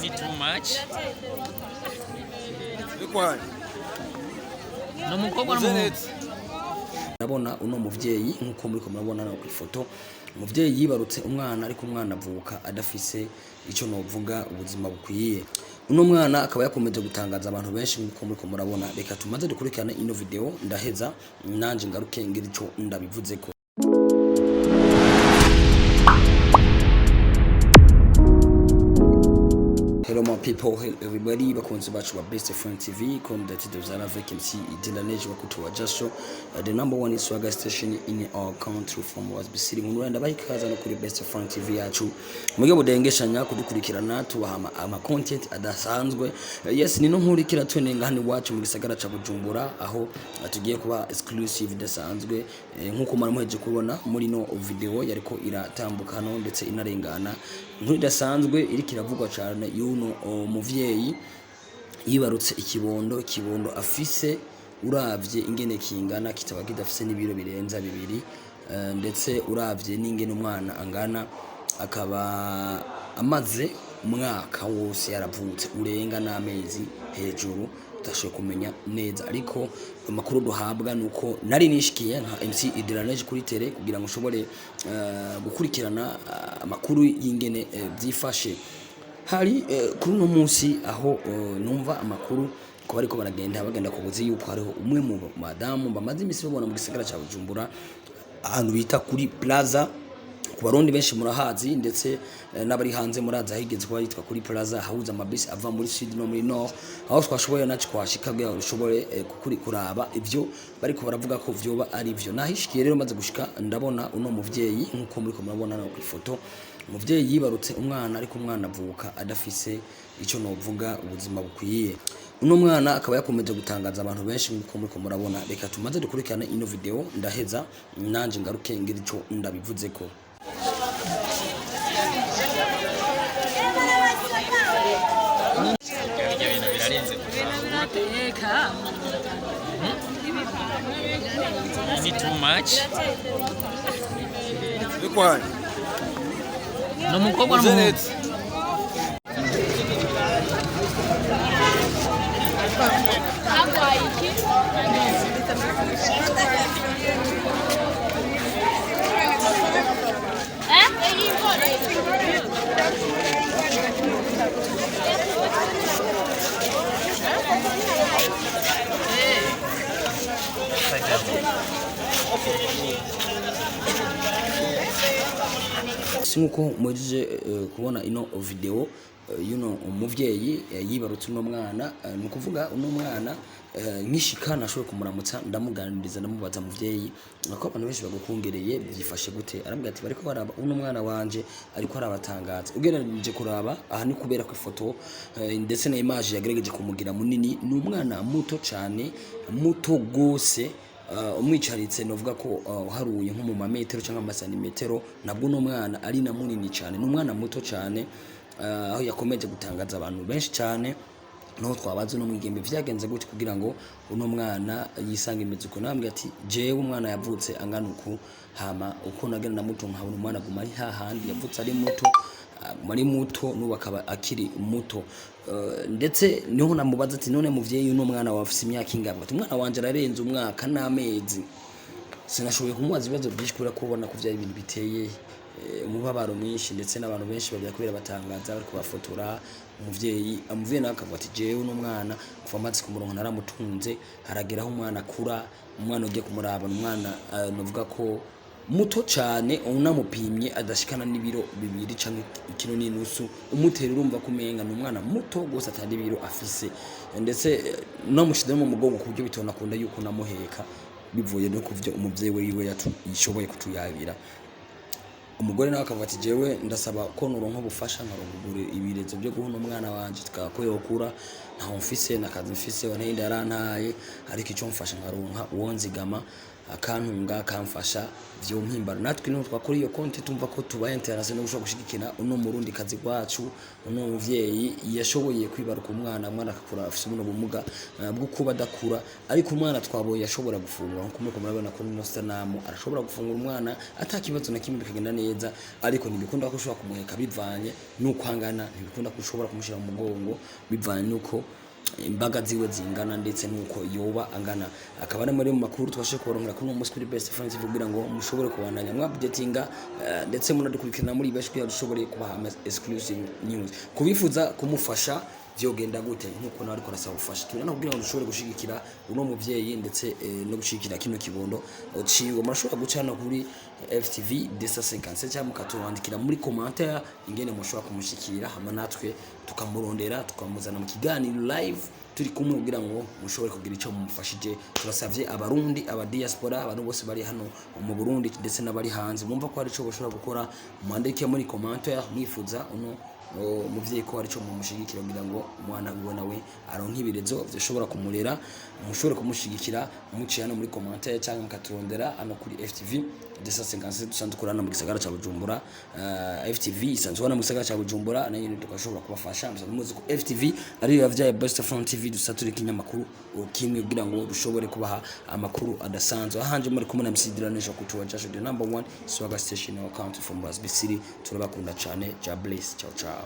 Ni too much. No mukobwa n'umuhungu. Ndabona uno muvyeyi nkuko muri ko murabona ku ifoto, umuvyeyi yibarutse umwana ariko umwana avuka adafise ico novuga ubuzima bukwiye. Uno mwana akaba yakomeje gutangaza abantu benshi nkuko muri ko murabona. Reka tumaze dukurikirana ino video ndaheza nanje ngaruke ngira ico ndabivuzeko. Hello my people, everybody, bakunzi bacu wa Best Friend TV, comme d'habitude vous allez avec MC Dylanej wakutu wa Jasho, the number one swagger station in our country from Wasbi City. Muranda bayikaza no kuri Best Friend TV yacu. Muge budengeshanya kudukurikirana tubahama ama content adasanzwe. Yes, nino nkurikira twenenga hano wacu mu gisagara ca Bujumbura aho tugiye kuba exclusive dasanzwe nkuko maramuheje kubona muri no video yariko iratambuka no ndetse inarengana. Nkuri dasanzwe iri kiravugwa cyane yuno muvyeyi yibarutse ikibondo afise uravye ingene kingana kitaba kidafise n'ibiro birenza bibiri ndetse uravye n'ingene umwana angana akaba amaze umwaka wose yaravutse urenga n'amezi hejuru utashoboye kumenya neza ariko amakuru duhabwa nuko nari nishikiye nka MC Dylanej kuri tele kugira ngo ushobore gukurikirana amakuru y'ingene byifashe. Hari kuri no munsi aho numva amakuru ko bariko bagenda kubuzi yuko hariho umwe mu madamu bamaze imisi babona mu gisagara ca Bujumbura ahantu bita kuri Plaza. Ku barundi benshi murahazi ndetse n'abari hanze muraza higeze kuba yitwa kuri Plaza hahuza amabisi ava muri Sud no muri Nord aho twashoboye naci kwashika bwa ushobore kuri kuraba ivyo bariko baravuga ko vyoba ari ivyo. Nahishikiye rero maze gushika ndabona uno muvyeyi nkuko muri ko murabona no ku ifoto, umuvyeyi yibarutse umwana ariko umwana avuka adafise ico novuga ubuzima bukwiye. Uno mwana akaba yakomeje gutangaza abantu benshi nkuko muri ko murabona. Reka tumaze dukurikirana ino video ndaheza nanje ngaruke ngira ico ndabivuzeko. Ni too much. No mukobwa n'umuhungu. Sinuko mwejeje kubona ino video yuno umuvyeyi yibarutse uno mwana nukuvuga uno mwana nkishika nashoboye kumuramutsa ndamuganiriza ndamubaza muvyeyi nako abantu benshi bagukungereye byifashe gute. Arambwira ati bariko baraba uno mwana wanje ariko arabatangaza ugereranije kuraba aha ni kubera ku ifoto ndetse na image yagerageje kumugira munini. Ni umwana muto cyane muto gose umwicaritse novuga ko haruye nko mu mametero cyangwa amasantimetero nabwo no mwana ari na munini cyane. Ni umwana muto cyane aho yakomeje gutangaza abantu benshi cyane no twabaze no mwigembe vyagenze gute kugira ngo uno mwana yisanga imizuko. Nambwe ati jewe umwana yavutse angana uku hama uko nagenda muto nkabona umwana guma ari hahandi yavutse ari muto nubakaba akiri muto ndetse niho namubaza ati none muvyeyi uno mwana wafise imyaka ingabwa ati umwana wanje ararenze umwaka n'amezi. Sinashoboye kumubaza ibibazo byinshi kubera kubona ko vyari ibintu biteye umubabaro mwinshi ndetse n'abantu benshi bagira kubera batangaza bari kubafotora umuvyeyi nakavuga ati jewe uno mwana kuva amaze ku murongo naramutunze harageraho umwana akura umwana ugiye kumuraba umwana novuga ko muto cyane unamupimye adashikana n'ibiro bibiri canke ikilo n'inusu umutera urumva kumenga n'umwana muto gose atandi biro afise ndetse namushize mu mugongo ku buryo bitona kunda yuko namuheka bivuye no kuvyo umuvyeyi wiwe yishoboye kutuyabira. Umugore nawe akavuga ati jewe ndasaba ko nuronka ubufasha nkarongura ibirezo byo guhuna umwana wanje tukako yokura ntaho mfise nakazi mfise wanenda yarantaye ariko ico mfasha nkaronka uwonzigama akantunga akamfasha vyo mpimbara natwe no twakora iyo konti tumva ko tubaye interase no gushobora gushigikira uno murundi kazi gwacu uno muvyeyi yashoboye kwibaruka umwana akakura afite ubuno bumuga bwo kuba adakura ariko umwana twaboye yashobora gufungura nko muri murabona ko no sanamu arashobora gufungura umwana atakibazo na kimwe bikagenda neza ariko ntibikunda ko ushobora kumuheka bivanye nuko angana ntibikunda ko ushobora kumushira mu mugongo bivanye nuko imbaga ziwe zingana ndetse nuko yoba angana akaba ari muri makuru twashe kuronka ko no kuri Best Friends kugira ngo mushobore kubandanya mwabdetinga ndetse munadukurikirana muri bashwe dushobore kubaha exclusive news kubifuza kumufasha vyogenda gute nkuko nari ko rasaba ufasha tubona kugira ngo dushobore gushigikira uno muvyeyi ndetse no gushigikira kino kibondo ciwe murashobora gucana kuri FTV 250 cyangwa mukatwandikira muri commentaire ingene mushobora kumushikira hama natwe tukamurondera tukamuzana mu kiganiro live turi kumwe kugira ngo mushobore kugira ico mumufashije turasavye abarundi aba diaspora abantu bose bari hano mu Burundi ndetse n'abari hanze mumva ko hari ico bashobora gukora mwandike muri commentaire mwifuza uno muvyeyi ko ari cyo mumushigikira kugira ngo umwana ubona we aronka ibirezo byoshobora kumurera mushobore kumushigikira umuciye hano muri commentaire cyangwa mukaturondera hano kuri FTV 250 dusanzwe kurana mu gisagara ca Bujumbura FTV isanzwe hano mu gisagara ca Bujumbura na nyine tukashobora kubafasha muzi ko FTV ari yavyaye Best Friends TV dusatura ikinyamakuru kimwe kugira ngo dushobore kubaha amakuru adasanzwe ahanje muri kumwe na Msidiranisha kutuwa Jasho the number 1 Swagger Station our country from Mozambique City turabakunda cyane. God bless. Ciao ciao.